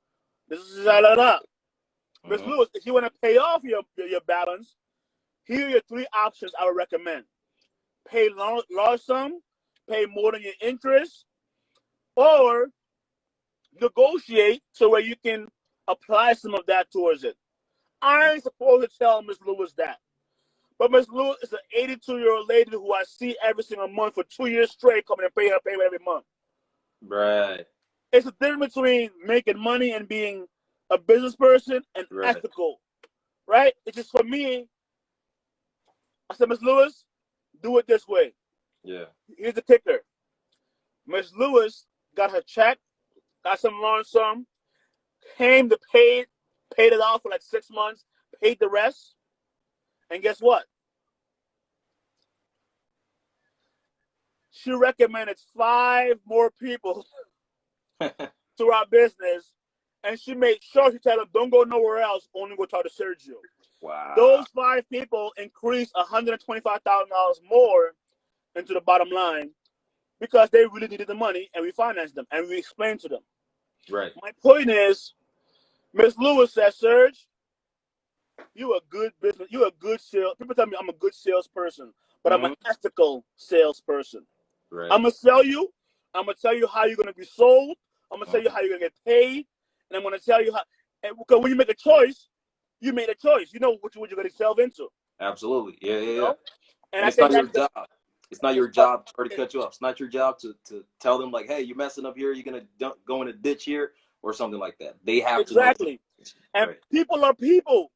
This is how. Miss Lewis, if you want to pay off your balance, here are your three options I would recommend. Pay large sum, pay more than your interest, or negotiate so where you can apply some of that towards it. I ain't supposed to tell Miss Lewis that. But Miss Lewis is an 82-year-old lady who I see every single month for 2 years straight, coming and pay her payment every month. Right. It's a difference between making money and being a business person and ethical, right? It's just for me. I said, Miss Lewis, do it this way. Yeah. Here's the kicker. Miss Lewis got her check, got some large sum, came to paid it off for like 6 months, paid the rest, and guess what? She recommended 5 more people to our business, and she made sure she told them, don't go nowhere else, only go talk to Sergio. Wow. Those 5 people increased $125,000 more into the bottom line because they really needed the money, and we financed them, and we explained to them. Right. My point is, Miss Lewis says, Serge, you a good business, you a good sales. People tell me I'm a good salesperson, but I'm an ethical salesperson. Right. I'm gonna sell you. I'm gonna tell you how you're gonna be sold. I'm gonna tell you how you're gonna get paid, and I'm gonna tell you how. Because when you make a choice, you made a choice. You know what you're gonna self into. Absolutely. Yeah. You know? And I it's think not your job. It's not your job. Sorry to cut you off. It's not your job to tell them like, hey, you're messing up here. You're gonna go in a ditch here or something like that. They have to know. Exactly. And people are people.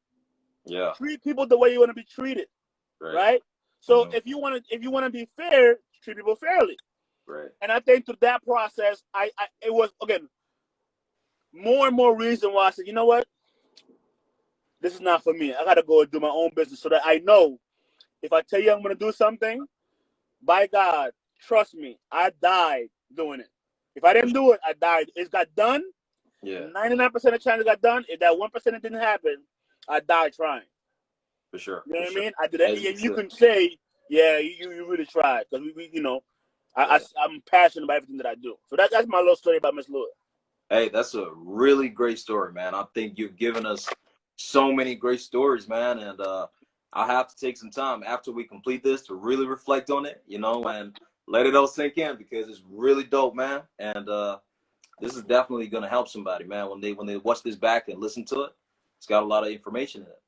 Yeah. Treat people the way you want to be treated. Right. So if you want to be fair, treat people fairly. Right. And I think through that process, it was again more and more reason why I said, you know what, this is not for me. I gotta go and do my own business so that I know if I tell you I'm gonna do something, by God, trust me, I died doing it. If I didn't do it, I died. It got done. Yeah. 99% of chance it got done. If that 1% it didn't happen, I died trying. For sure. You know what I mean? I did it. And you can say, yeah, you really tried because we you know, I'm passionate about everything that I do. So that's my little story about Miss Lewis. Hey, that's a really great story, man. I think you've given us so many great stories, man. And I'll have to take some time after we complete this to really reflect on it, you know, and let it all sink in because it's really dope, man. And this is definitely going to help somebody, man. When they watch this back and listen to it, it's got a lot of information in it.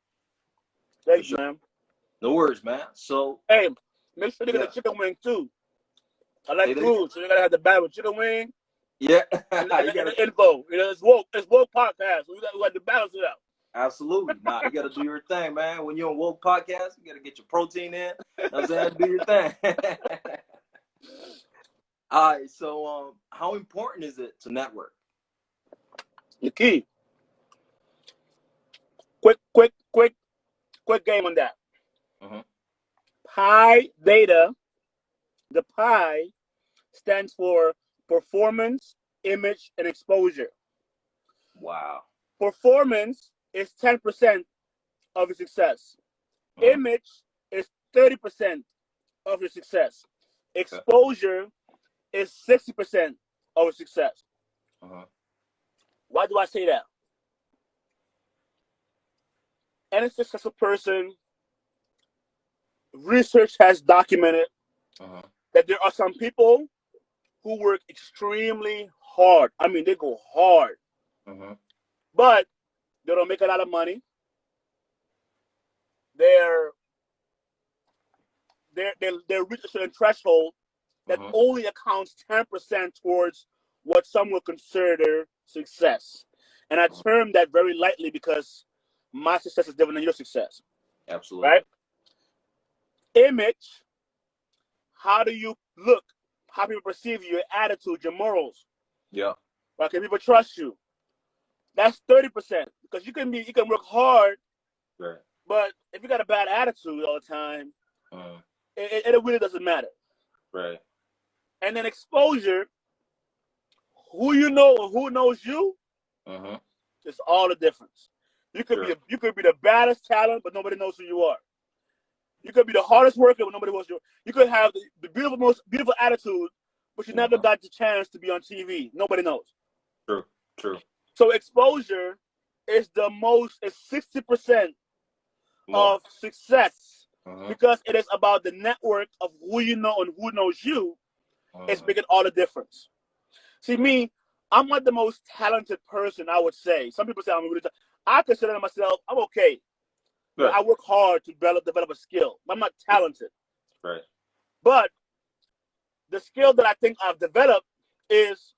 Thanks, man. No worries, man. So hey, make sure you get a chicken wing too. I like food, so you gotta have the bag with chicken wing. Yeah, and the info. You know, it's woke podcast. So we got to balance it out. Absolutely. Nah, you got to do your thing, man. When you're on Woke Podcast, you got to get your protein in. You know what I'm saying? Do your thing. All right. So, how important is it to network? The key. Quick game on that. Pi data. The pi stands for performance, image, and exposure. Wow. Performance is 10% of your success. Image is 30% of your success. Exposure is 60% of your success. Why do I say that? Any successful person, research has documented that there are some people who work extremely hard. I mean, they go hard. Mm-hmm. But they don't make a lot of money. They're reach a certain threshold that Mm-hmm. only accounts 10% towards what some would consider success. And I term that very lightly because my success is different than your success. Absolutely. Right? Image, how do you look? How people perceive you, your attitude, your morals. Yeah. Right? Can people trust you? That's 30%. Because you can work hard, Right. but if you got a bad attitude all the time, it really doesn't matter. Right. And then exposure, who you know or who knows you, is all the difference. You could be the baddest talent, but nobody knows who you are. You could be the hardest worker, but nobody knows you. You could have the most beautiful attitude, but you never got the chance to be on TV. Nobody knows. True. So exposure is 60% of success, because it is about the network of who you know and who knows you. It's making all the difference. See, me, I'm not the most talented person, I would say. Some people say I'm really talented. I consider myself, I'm okay. But I work hard to develop a skill. I'm not talented. Right. But the skill that I think I've developed is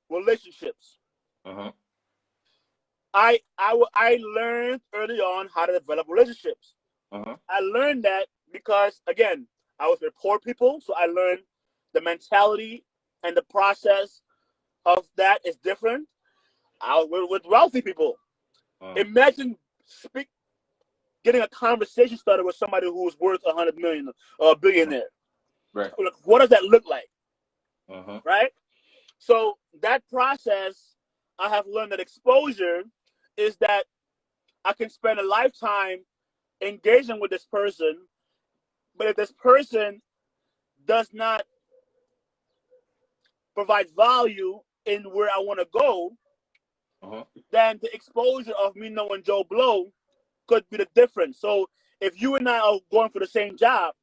relationships. I learned early on how to develop relationships. I learned that because, again, I was with poor people, so I learned the mentality and the process of that is different. I was with wealthy people. Imagine getting a conversation started with somebody who was worth 100 million or a billionaire. Right. Like, what does that look like? Right? So that process, I have learned that exposure is that I can spend a lifetime engaging with this person, but if this person does not provide value in where I want to go, then the exposure of me knowing Joe Blow could be the difference. So if you and I are going for the same job,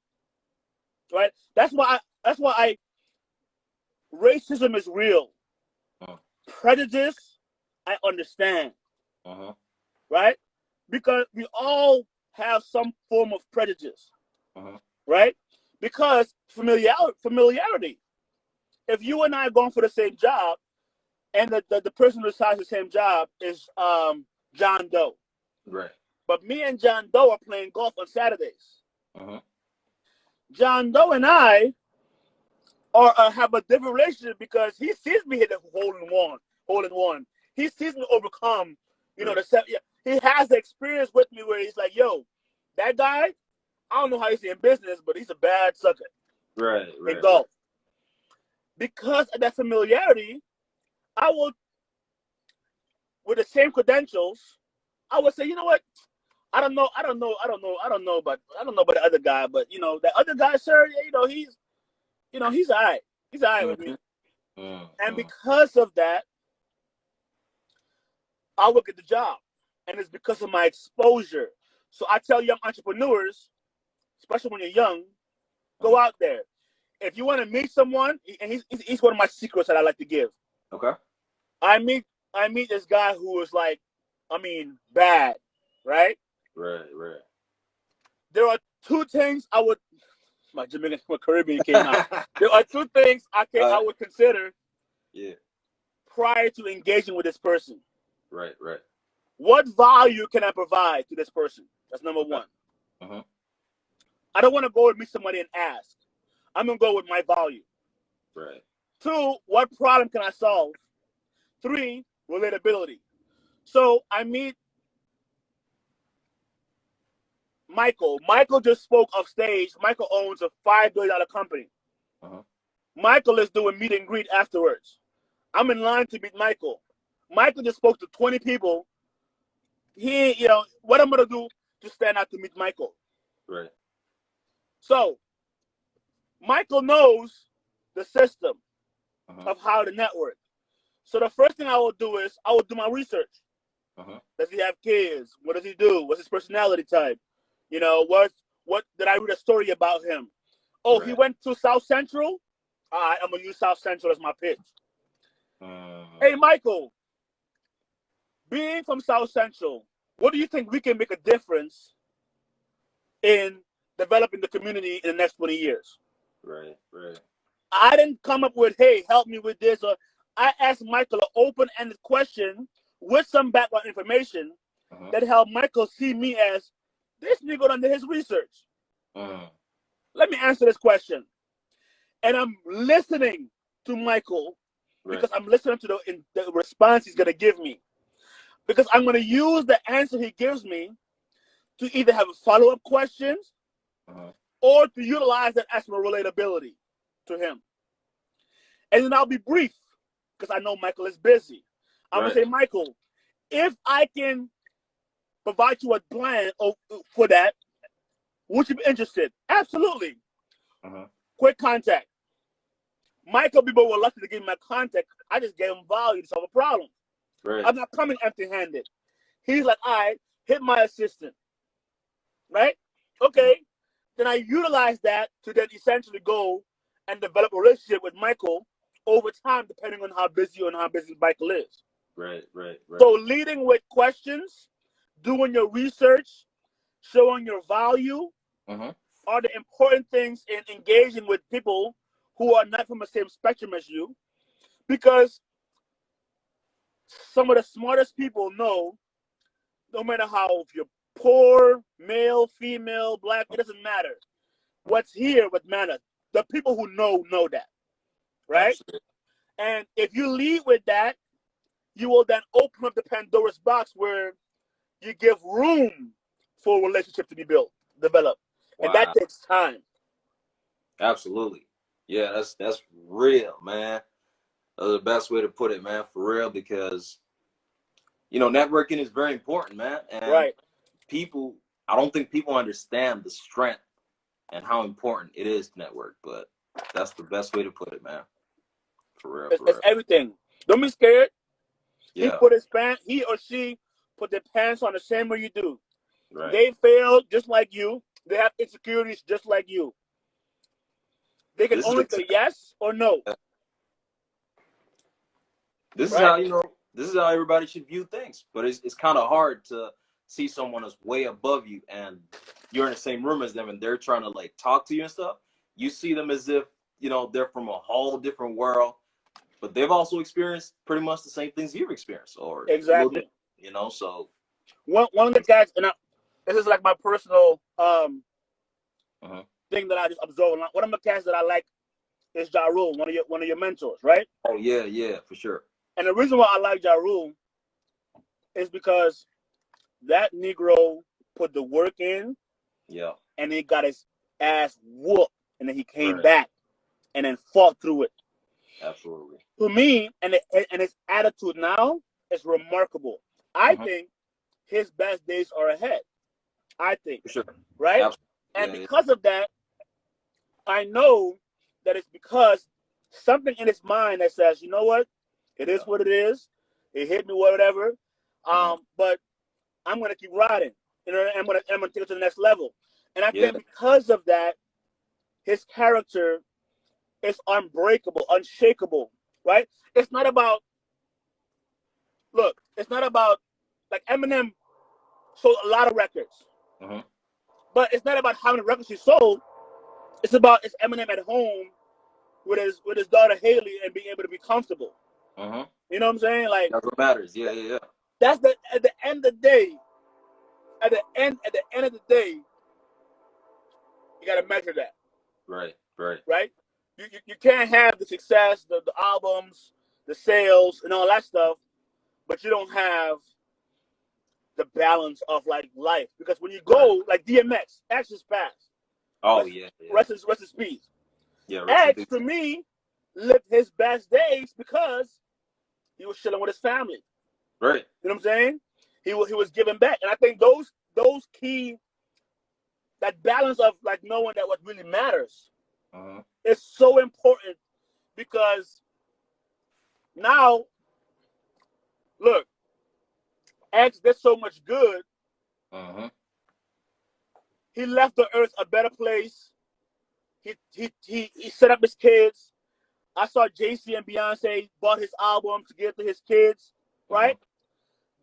right? That's why racism is real. Prejudice, I understand, right? Because we all have some form of prejudice, right? Because familiarity. If you and I are going for the same job, and the person who decides the same job is John Doe, right? But me and John Doe are playing golf on Saturdays. John Doe and I have a different relationship because he sees me hit a hole in one. He sees me overcome, he has the experience with me where he's like, yo, that guy, I don't know how he's in business, but he's a bad sucker. Right. In golf. Because of that familiarity, I will, with the same credentials, I would say, you know what? I don't know about the other guy, but that other guy, sir, he's all right. He's all right with me. And because of that, I will get the job. And it's because of my exposure. So I tell young entrepreneurs, especially when you're young, go out there. If you want to meet someone, and he's one of my secrets that I like to give. Okay. I meet this guy who is like, bad, right? Right. There are two things I would. My Jamaican, my Caribbean came out. There are two things I would consider. Yeah. Prior to engaging with this person. Right. What value can I provide to this person? That's number one. I don't want to go and meet somebody and ask. I'm gonna go with my value. Right. 2, what problem can I solve? 3, relatability. So I meet Michael. Michael just spoke off stage. Michael owns a $5 billion company. Michael is doing meet and greet afterwards. I'm in line to meet Michael. Michael just spoke to 20 people. What I'm going to do to stand out to meet Michael. Right. So, Michael knows the system of how to network. So the first thing I will do is I will do my research. Does he have kids? What does he do? What's his personality type? What did I read a story about him? Oh, right. He went to South Central? All right, I'm going to use South Central as my pitch. Hey, Michael, being from South Central, what do you think we can make a difference in developing the community in the next 20 years? Right, right. I didn't come up with, hey, help me with this. Or I asked Michael an open-ended question with some background information that helped Michael see me as this nigga under his research. Let me answer this question. And I'm listening to Michael because I'm listening to the response he's going to give me. Because I'm going to use the answer he gives me to either have follow-up questions or to utilize that as my relatability to him. And then I'll be brief because I know Michael is busy. I'm going to say, Michael, if I can provide you a plan for that, would you be interested? Absolutely. Quick contact. Michael be more reluctant to give me my contact. I just gave him value to solve a problem. I'm not coming empty-handed. He's like, all right, hit my assistant. Right? Okay. Then I utilize that to then essentially go and develop a relationship with Michael over time, depending on how busy Michael is. Right. So leading with questions, doing your research, showing your value are the important things in engaging with people who are not from the same spectrum as you, because some of the smartest people know, no matter how, if you're poor, male, female, black, it doesn't matter. What's here would matter. The people who know that, right? Absolutely. And if you lead with that, you will then open up the Pandora's box where you give room for a relationship to be developed. Wow. And that takes time. Absolutely. Yeah, that's real, man. That's the best way to put it, man, for real, because, networking is very important, man. And I don't think people understand the strength and how important it is to network, but that's the best way to put it, man. For real. It's everything. Don't be scared. Yeah. He or she put their pants on the same way you do. Right. They fail just like you. They have insecurities just like you. They can only say yes or no. This is how everybody should view things. But it's kind of hard to see someone that's way above you and you're in the same room as them and they're trying to like talk to you and stuff. You see them as if, they're from a whole different world, but they've also experienced pretty much the same things you've experienced, or exactly. So one of the guys, and this is like my personal thing that I just observed. One of the guys that I like is Ja Rule, one of your mentors, right? Oh yeah, for sure. And the reason why I like Ja Rule is because that Negro put the work in, and he got his ass whooped, and then he came back and then fought through it. Absolutely. To me, and his attitude now is remarkable. I think his best days are ahead. I think. For sure. Right? Absolutely. And because of that, I know that it's because something in his mind that says, you know what? It is what it is. It hit me, whatever. But I'm going to keep riding. I'm going to take it to the next level. And I think because of that, his character is unbreakable, unshakable, right? It's not about, like Eminem sold a lot of records. But it's not about how many records he sold. It's Eminem at home with his daughter Haley and being able to be comfortable. You know what I'm saying? Like, that's what matters. Yeah. That's at the end of the day. At the end of the day, you got to measure that. Right. You can't have the success, the albums, the sales, and all that stuff, but you don't have the balance of like life. Because when you go like DMX, X is fast. Rest is peace. Yeah. X to me lived his best days because he was chilling with his family. Right. You know what I'm saying? He was giving back, and I think those key, that balance of like knowing that what really matters is so important, because now, look, X did so much good. He left the earth a better place. He set up his kids. I saw Jay-Z and Beyonce bought his album to give to his kids, right?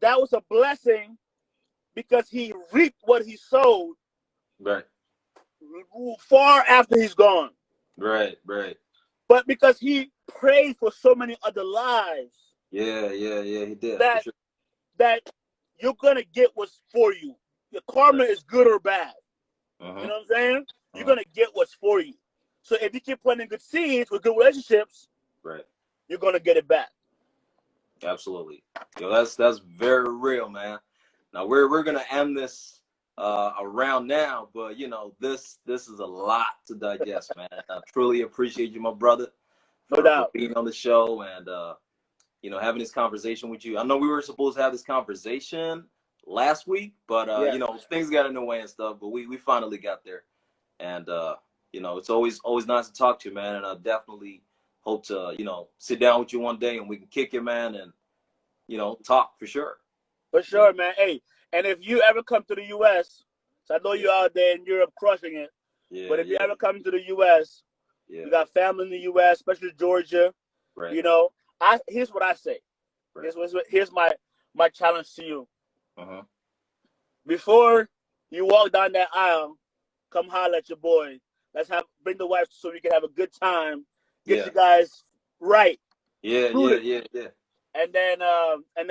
That was a blessing because he reaped what he sowed Right. far after he's gone. Right. Right. But because he prayed for so many other lives. Yeah. He did. That For sure. that you're gonna get what's for you. Your karma is good or bad. You know what I'm saying? You're gonna get what's for you. So if you keep planting good seeds with good relationships, right, you're gonna get it back. Absolutely. Yo, that's very real, man. Now we're gonna end this around now, but you know this is a lot to digest, man. I truly appreciate you, my brother, No for doubt. being on the show and you know, having this conversation with you. I know we were supposed to have this conversation last week, but Yes. you know, things got in the way and stuff, but we finally got there. And you know, it's always nice to talk to you, man, and I definitely hope to, you know, sit down with you one day and we can kick it, man, and you know, talk for sure. For sure, man. Hey, and if you ever come to the U.S., so I know you're out there in Europe crushing it, but if you ever come to the U.S., you got family in the U.S., especially Georgia. Right. You know, here's what I say. Right. Here's my challenge to you. Before you walk down that aisle, come holler at your boy. Let's bring the wife so we can have a good time. Get you guys right. Yeah. And then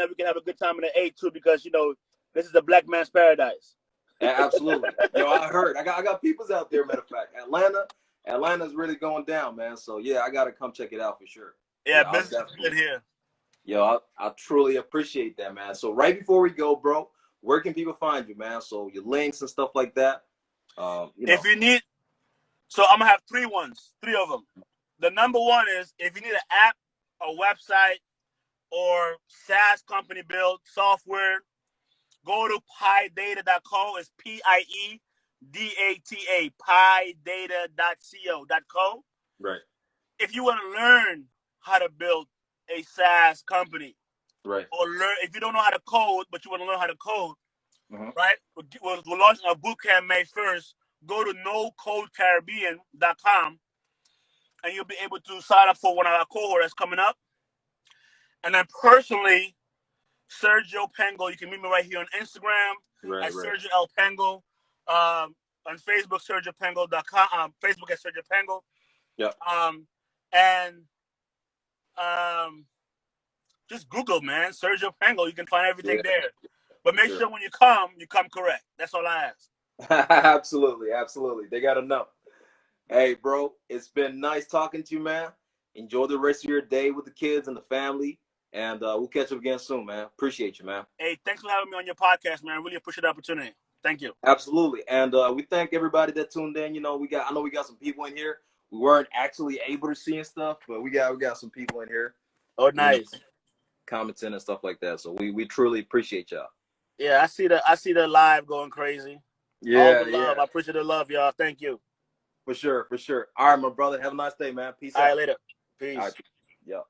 we can have a good time in the A too, because you know this is a black man's paradise. Absolutely. Yo, I heard. I got peoples out there. Matter of fact, Atlanta's really going down, man. So yeah, I gotta come check it out for sure. Yeah, business is good here. Yo, I truly appreciate that, man. So right before we go, bro, where can people find you, man? So your links and stuff like that. You know. If you need, so I'm gonna have three of them. The number one is if you need an app, a website, or SaaS company build software, go to piedata.co. It's PIEDATA, piedata.co. Right. If you want to learn how to build a SaaS company, right, or if you don't know how to code, but you want to learn how to code, right? We're launching a bootcamp May 1st. Go to nocodecaribbean.com and you'll be able to sign up for one of our cohort that's coming up. And then personally, Sergio Pengel, you can meet me right here on Instagram at Sergio L. Pengel. On Facebook, SergioPengel.com. Facebook at Sergio Pengel. Yeah. Just Google, man, Sergio Pengel. You can find everything there. But make sure when you come correct. That's all I ask. Absolutely. They got to know. Hey, bro, it's been nice talking to you, man. Enjoy the rest of your day with the kids and the family. And we'll catch up again soon, man. Appreciate you, man. Hey, thanks for having me on your podcast, man. I really appreciate the opportunity. Thank you. Absolutely. And we thank everybody that tuned in. You know, I know we got some people in here. We weren't actually able to see and stuff, but we got some people in here. Oh, nice. You know, commenting and stuff like that. So we truly appreciate y'all. Yeah, I see the live going crazy. Yeah, all the love. I appreciate the love, y'all. Thank you. For sure. All right, my brother. Have a nice day, man. Peace out. All right, later. Peace. All right. Yeah.